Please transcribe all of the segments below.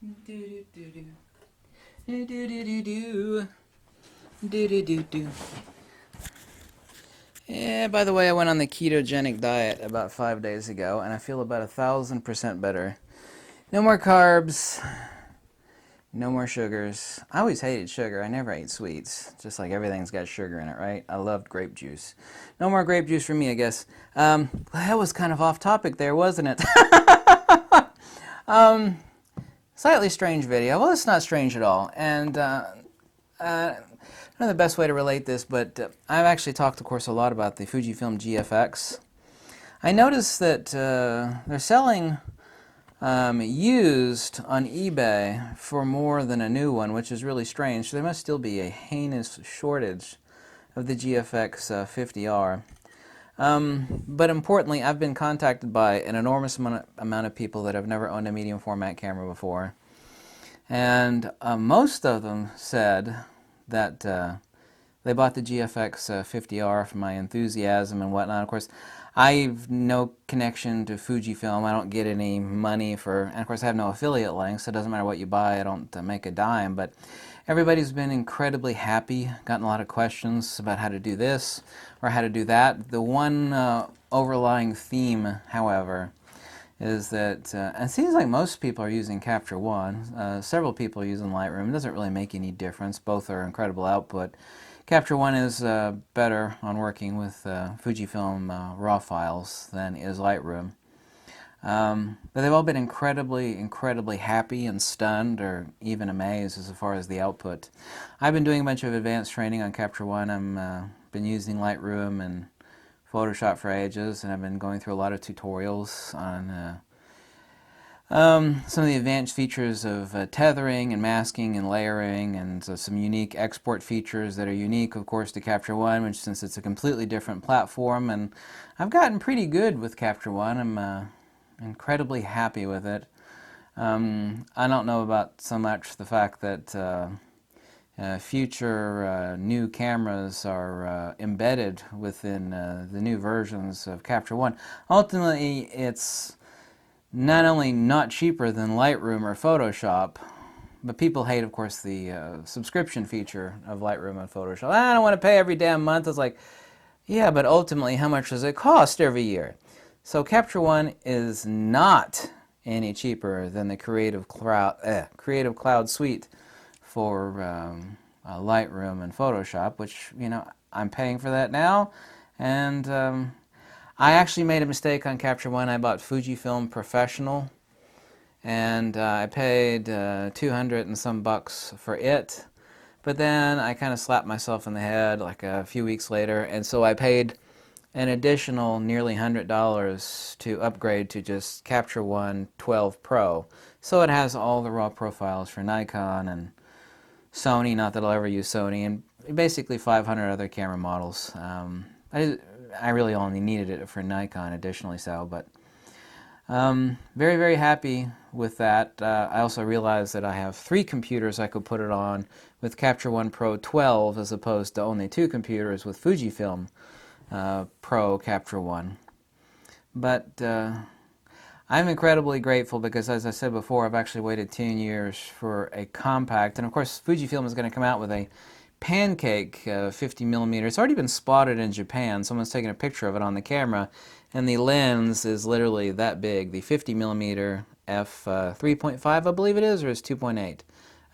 Do do do do do do do do do do do do. Yeah, by the way, I went on the ketogenic diet about 5 days ago, and I feel about 1,000% better. No more carbs, no more sugars. I always hated sugar. I never ate sweets. Just like everything's got sugar in it, right? I loved grape juice. No more grape juice for me, I guess. That was kind of off topic there, wasn't it? Slightly strange video. Well, it's not strange at all. And I don't know the best way to relate this, but I've actually talked, of course, a lot about the Fujifilm GFX. I noticed that they're selling used on eBay for more than a new one, which is really strange. So there must still be a heinous shortage of the GFX 50R. But importantly, I've been contacted by an enormous amount of people that have never owned a medium format camera before. And most of them said that they bought the GFX 50R for my enthusiasm and whatnot. Of course, I've no connection to Fujifilm. I don't get any money for, and of course I have no affiliate links, so it doesn't matter what you buy. I don't make a dime. But everybody's been incredibly happy, gotten a lot of questions about how to do this or how to do that. The one overlying theme, however, is that, and it seems like most people are using Capture One. Several people are using Lightroom. It doesn't really make any difference. Both are incredible output. Capture One is better on working with Fujifilm RAW files than is Lightroom. But they've all been incredibly happy and stunned, or even amazed as far as the output. I've been doing a bunch of advanced training on Capture One. I've been using Lightroom and Photoshop for ages, and I've been going through a lot of tutorials on some of the advanced features of tethering and masking and layering, and some unique export features that are unique, of course, to Capture One, which, since it's a completely different platform, and I've gotten pretty good with Capture One. I'm incredibly happy with it. I don't know about so much the fact that future new cameras are embedded within the new versions of Capture One. Ultimately, it's not only not cheaper than Lightroom or Photoshop, but people hate, of course, the subscription feature of Lightroom and Photoshop. I don't want to pay every damn month. It's like, yeah, but ultimately, how much does it cost every year? So Capture One is not any cheaper than the Creative Cloud Suite for Lightroom and Photoshop, which, you know, I'm paying for that now. And I actually made a mistake on Capture One. I bought Fujifilm Professional, and I paid 200 and some bucks for it. But then I kind of slapped myself in the head like a few weeks later, and so I paid an additional nearly $100 to upgrade to just Capture One 12 Pro. So it has all the raw profiles for Nikon and Sony, not that I'll ever use Sony, and basically 500 other camera models. I really only needed it for Nikon additionally, so, but very happy with that. I also realized that I have 3 computers I could put it on with Capture One Pro 12 as opposed to only 2 computers with Fujifilm Pro Capture One. But I'm incredibly grateful because, as I said before, I've actually waited 10 years for a compact, and of course Fujifilm is going to come out with a pancake 50mm. It's already been spotted in Japan. Someone's taken a picture of it on the camera, and the lens is literally that big. The 50mm f 3.5, I believe it is, or is 2.8.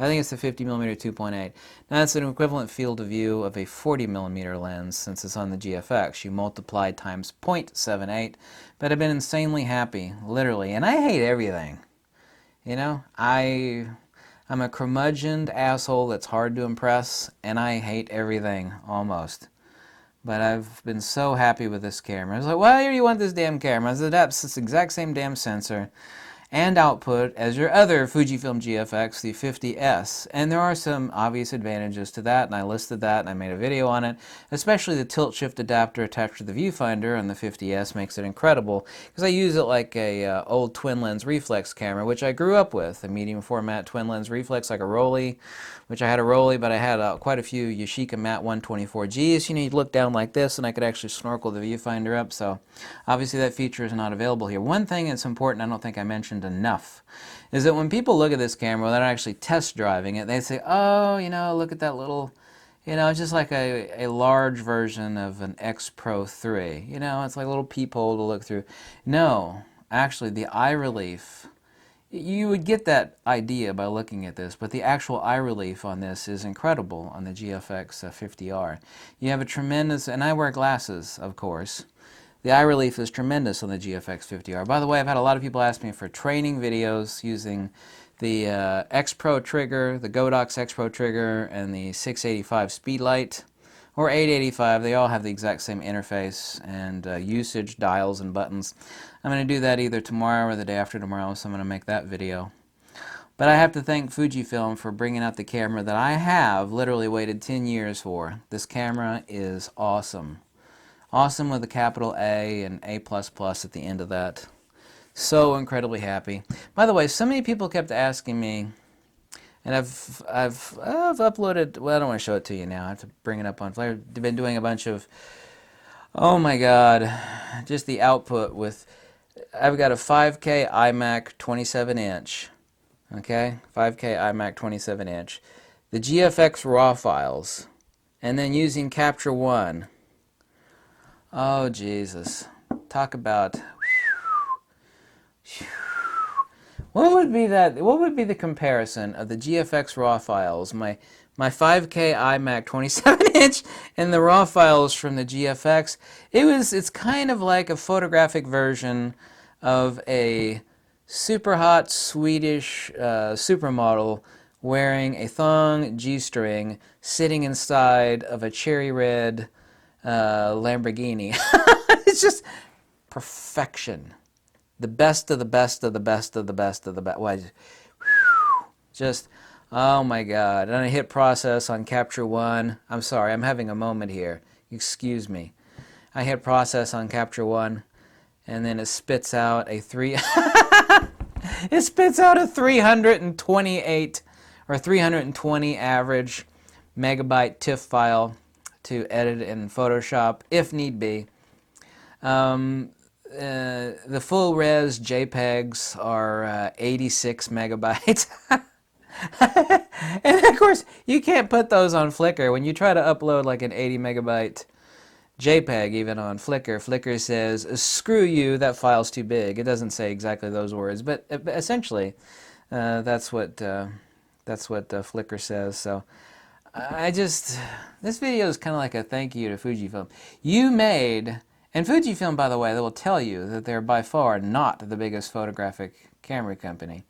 I think it's the 50mm 2.8. Now that's an equivalent field of view of a 40mm lens, since it's on the GFX. You multiply times 0.78, but I've been insanely happy, literally. And I hate everything. You know, I'm a curmudgeoned asshole that's hard to impress, and I hate everything, almost. But I've been so happy with this camera. I was like, why do you want this damn camera? I said, that's this exact same damn sensor and output as your other Fujifilm GFX, the 50S. And there are some obvious advantages to that, and I listed that, and I made a video on it. Especially the tilt-shift adapter attached to the viewfinder on the 50S makes it incredible, because I use it like a old twin-lens reflex camera, which I grew up with, a medium-format twin-lens reflex, like a Rolly, which I had a Rolly, but I had quite a few Yashica Mat 124Gs. You know, you'd look down like this, and I could actually snorkel the viewfinder up, so obviously that feature is not available here. One thing that's important I don't think I mentioned mentioned enough, is that when people look at this camera without actually test driving it, they say, oh, you know, look at that little, you know, it's just like a large version of an X Pro 3. You know, it's like a little peephole to look through. No, actually, the eye relief, you would get that idea by looking at this, but the actual eye relief on this is incredible on the GFX 50R. You have a tremendous, and I wear glasses, of course. The eye relief is tremendous on the GFX 50R. By the way, I've had a lot of people ask me for training videos using the X Pro trigger, the Godox X Pro trigger, and the 685 Speedlight, or 885. They all have the exact same interface and usage dials and buttons. I'm going to do that either tomorrow or the day after tomorrow, so I'm going to make that video. But I have to thank Fujifilm for bringing out the camera that I have literally waited 10 years for. This camera is awesome. Awesome with a capital A and A++ at the end of that. So incredibly happy. By the way, so many people kept asking me, and I've uploaded, well, I don't want to show it to you now. I have to bring it up on Flare. I've been doing a bunch of, oh my God, just the output with, I've got a 5K iMac 27-inch, okay? 5K iMac 27-inch. The GFX RAW files, and then using Capture One. Oh, Jesus. Talk about... What would be the comparison of the GFX RAW files, my 5K iMac 27-inch, and the RAW files from the GFX? It's kind of like a photographic version of a super hot Swedish supermodel wearing a thong G-string sitting inside of a cherry red Lamborghini. It's just perfection. The best of the best of the best of the best of the best. Well, just, oh my God. And I hit process on Capture One. I'm sorry, I'm having a moment here. Excuse me. I hit process on Capture One, and then it spits out a it spits out a 328 or 320 average megabyte TIFF file to edit in Photoshop, if need be. The full res JPEGs are 86 megabytes. And of course, you can't put those on Flickr. When you try to upload like an 80 megabyte JPEG even on Flickr, Flickr says, screw you, that file's too big. It doesn't say exactly those words, but essentially that's what Flickr says. So this video is kind of like a thank you to Fujifilm. You made... And Fujifilm, by the way, they will tell you that they're by far not the biggest photographic camera company.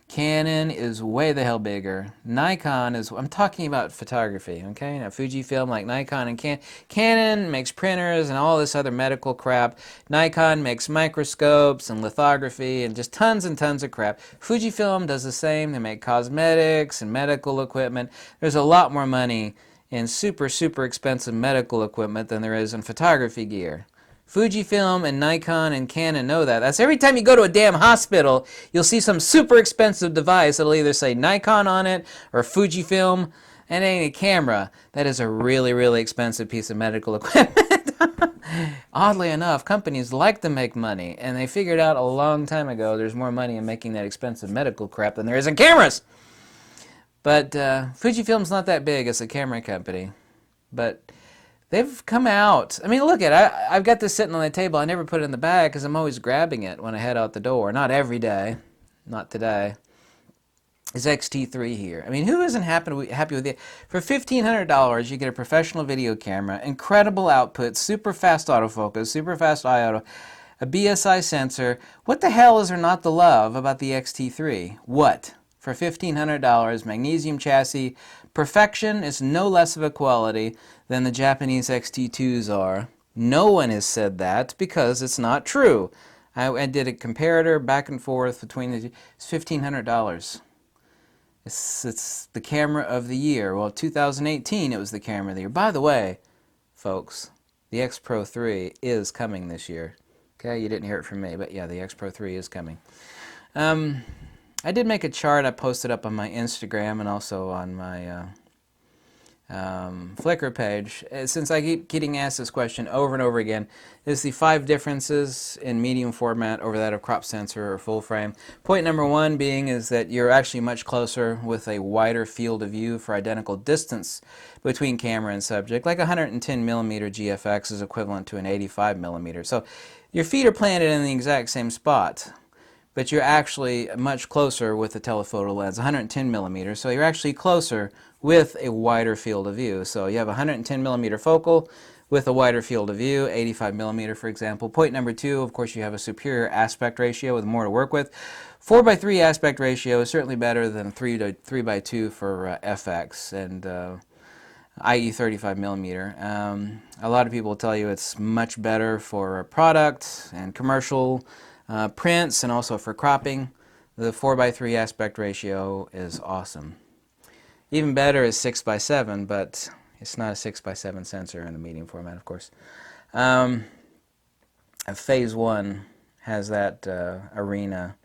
Canon is way the hell bigger. Nikon is, I'm talking about photography, okay? Now Fujifilm, like Nikon and Canon makes printers and all this other medical crap. Nikon makes microscopes and lithography and just tons and tons of crap. Fujifilm does the same. They make cosmetics and medical equipment. There's a lot more money in super, super expensive medical equipment than there is in photography gear. Fujifilm and Nikon and Canon know that. That's every time you go to a damn hospital, you'll see some super expensive device that'll either say Nikon on it or Fujifilm, and it ain't a camera. That is a really, really expensive piece of medical equipment. Oddly enough, companies like to make money, and they figured out a long time ago there's more money in making that expensive medical crap than there is in cameras. But Fujifilm's not that big as a camera company. But they've come out. I mean, look at it. I've got this sitting on the table. I never put it in the bag because I'm always grabbing it when I head out the door. Not every day. Not today. It's XT3 here. I mean, who isn't happy with it? For $1,500, you get a professional video camera, incredible output, super fast autofocus, super fast IOTO, a BSI sensor. What the hell is there not to love about the XT3? What? For $1,500, magnesium chassis, perfection is no less of a quality than the Japanese XT2s are. No one has said that because it's not true. I did a comparator back and forth between the two. It's $1,500. It's the camera of the year. Well, 2018 it was the camera of the year. By the way, folks, the X Pro 3 is coming this year. Okay, you didn't hear it from me, but yeah, the X Pro 3 is coming. I did make a chart I posted up on my Instagram and also on my Flickr page. Since I keep getting asked this question over and over again, is the 5 differences in medium format over that of crop sensor or full frame. Point number 1 being is that you're actually much closer with a wider field of view for identical distance between camera and subject. Like 110 millimeter GFX is equivalent to an 85 millimeter. So your feet are planted in the exact same spot, but you're actually much closer with the telephoto lens, 110 millimeters, so you're actually closer with a wider field of view. So you have 110 millimeter focal with a wider field of view, 85 millimeter for example. Point number 2, of course, you have a superior aspect ratio with more to work with. 4:3 aspect ratio is certainly better than 3:2 for FX, and i.e. 35 millimeter. A lot of people will tell you it's much better for product and commercial prints and also for cropping. The 4:3 aspect ratio is awesome. Even better is 6:7, but it's not a 6:7 sensor in the medium format, of course. Phase 1 has that arena,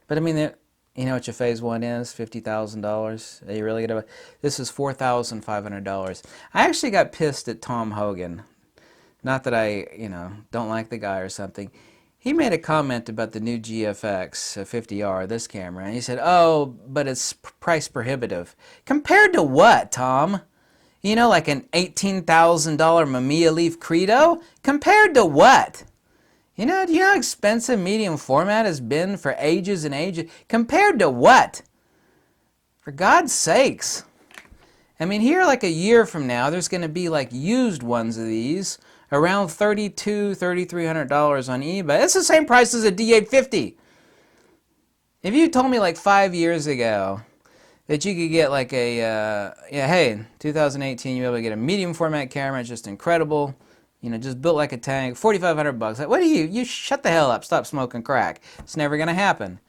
but I mean, you know what your phase 1 is? $50,000. Are you really gonna? This is $4,500. I actually got pissed at Tom Hogan. Not that I, don't like the guy or something. He made a comment about the new GFX 50R, this camera, and he said, oh, but it's price prohibitive. Compared to what, Tom? You know, like an $18,000 Mamiya Leaf Credo? Compared to what? Do you know how expensive medium format has been for ages and ages? Compared to what? For God's sakes. I mean, here like a year from now, there's going to be like used ones of these around $3,200, $3,300 on eBay. It's the same price as a D850. If you told me like 5 years ago that you could get like a, hey, 2018 you'll be able to get a medium format camera, it's just incredible, just built like a tank, $4,500. Like, what are you shut the hell up, stop smoking crack. It's never going to happen.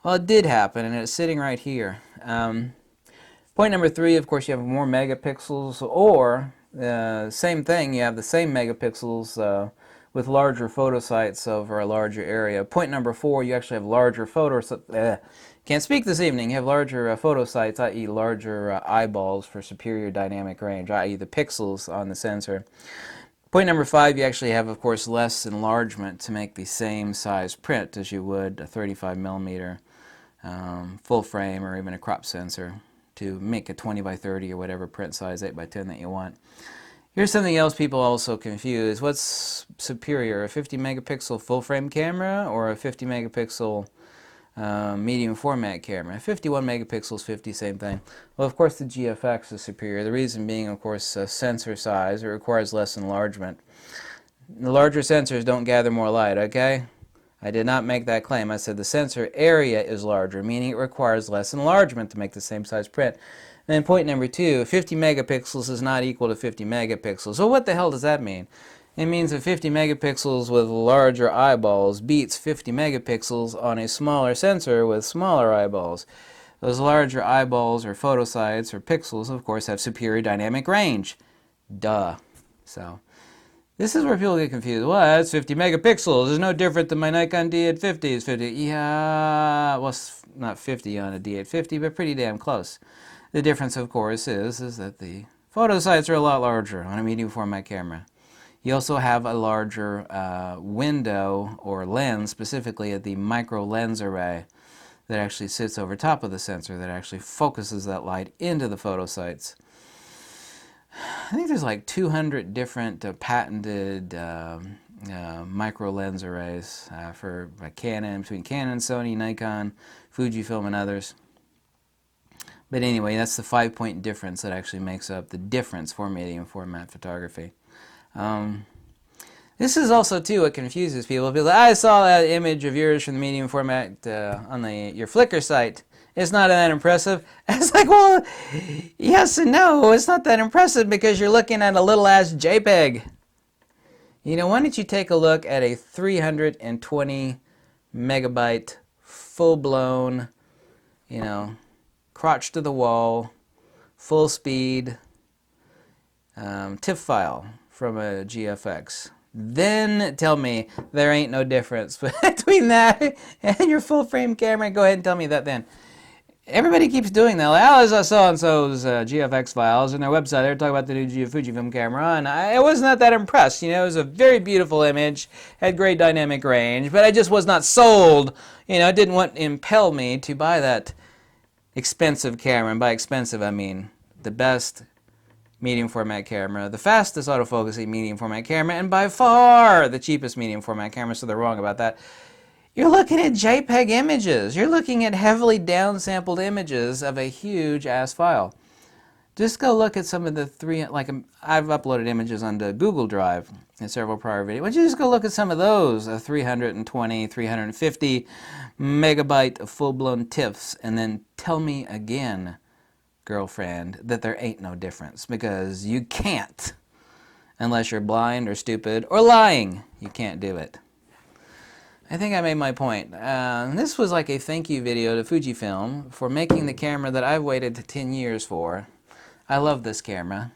Well, it did happen, and it's sitting right here. Point number 3, of course, you have more megapixels, or same thing, you have the same megapixels with larger photo sites over a larger area. Point number 4, you actually have larger can't speak this evening. You have larger photo sites, i.e. larger eyeballs for superior dynamic range, i.e. the pixels on the sensor. Point number 5, you actually have, of course, less enlargement to make the same size print as you would a 35 millimeter full frame or even a crop sensor to make a 20x30 or whatever print size, 8x10 that you want. Here's something else people also confuse. What's superior, a 50 megapixel full frame camera or a 50 megapixel medium format camera? 51 megapixels, 50, same thing. Well, of course the GFX is superior. The reason being, of course, sensor size. It requires less enlargement. The larger sensors don't gather more light, okay? I did not make that claim. I said the sensor area is larger, meaning it requires less enlargement to make the same size print. And then point number 2, 50 megapixels is not equal to 50 megapixels. So what the hell does that mean? It means that 50 megapixels with larger eyeballs beats 50 megapixels on a smaller sensor with smaller eyeballs. Those larger eyeballs or photosites or pixels, of course, have superior dynamic range. Duh. So this is where people get confused. Well, it's 50 megapixels. It's no different than my Nikon D850 is 50. Yeah, well, it's not 50 on a D850, but pretty damn close. The difference, of course, is that the photosites are a lot larger on a medium format camera. You also have a larger window or lens, specifically at the micro lens array that actually sits over top of the sensor that actually focuses that light into the photosites. I think there's like 200 different patented micro lens arrays for Canon, between Canon, Sony, Nikon, Fujifilm, and others. But anyway, that's the 5-point difference that actually makes up the difference for medium format photography. This is also, too, what confuses people. People say, I saw that image of yours from the medium format on your Flickr site. It's not that impressive. It's like, well, yes and no. It's not that impressive because you're looking at a little-ass JPEG. Why don't you take a look at a 320 megabyte, full-blown, crotch to the wall, full speed TIFF file from a GFX. Then tell me there ain't no difference between that and your full frame camera. Go ahead and tell me that then. everybody keeps doing that. Like, oh, I saw so-and-so's GFX files on their website. They were talking about the new Fujifilm camera, and I was not that impressed. You know, it was a very beautiful image, had great dynamic range, but I just was not sold. You know, it didn't want to impel me to buy that expensive camera. And by expensive, I mean the best medium format camera, the fastest autofocusing medium format camera, and by far the cheapest medium format camera, so they're wrong about that. You're looking at JPEG images. You're looking at heavily downsampled images of a huge ass file. Just go look at some of the I've uploaded images onto Google Drive in several prior videos. Why don't you just go look at some of those 320, 350 megabyte of full-blown TIFFs, and then tell me again, girlfriend, that there ain't no difference, because you can't. Unless you're blind or stupid or lying. You can't do it. I think I made my point. This was like a thank you video to Fujifilm for making the camera that I've waited 10 years for. I love this camera.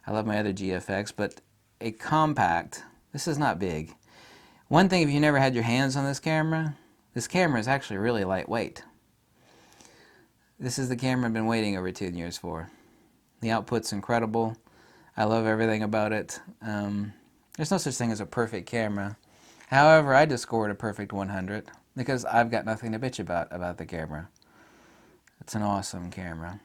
I love my other GFX, but a compact, this is not big. One thing, if you never had your hands on this camera is actually really lightweight. This is the camera I've been waiting over 10 years for. The output's incredible. I love everything about it. There's no such thing as a perfect camera. However, I just scored a perfect 100 because I've got nothing to bitch about the camera. It's an awesome camera.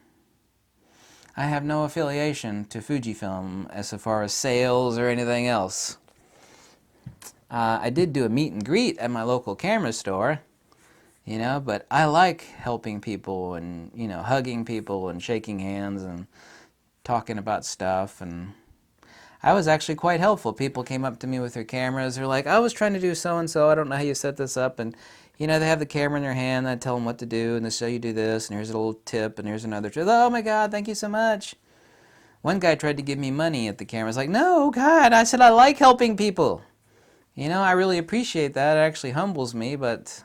I have no affiliation to Fujifilm as far as sales or anything else. I did do a meet and greet at my local camera store, you know, but I like helping people and, you know, hugging people and shaking hands and talking about stuff, and I was actually quite helpful. People came up to me with their cameras. They're like, I was trying to do so-and-so. I don't know how you set this up. And, you know, they have the camera in their hand. I tell them what to do, and they say, you do this, and here's a little tip, and here's another tip. Oh, my God, thank you so much. One guy tried to give me money at the camera. I was like, no, God. I said, I like helping people. You know, I really appreciate that. It actually humbles me, but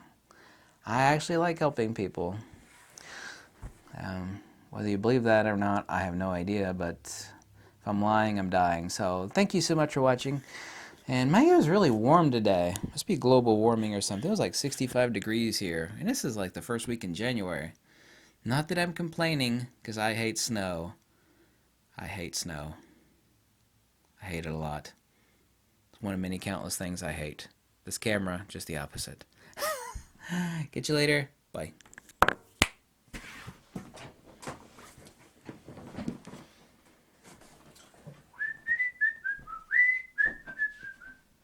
I actually like helping people. Whether you believe that or not, I have no idea, but if I'm lying, I'm dying. So thank you so much for watching. And my hair is really warm today. Must be global warming or something. It was like 65 degrees here. And this is like the first week in January. Not that I'm complaining, because I hate snow. I hate snow. I hate it a lot. It's one of many countless things I hate. This camera, just the opposite. Get you later. Bye.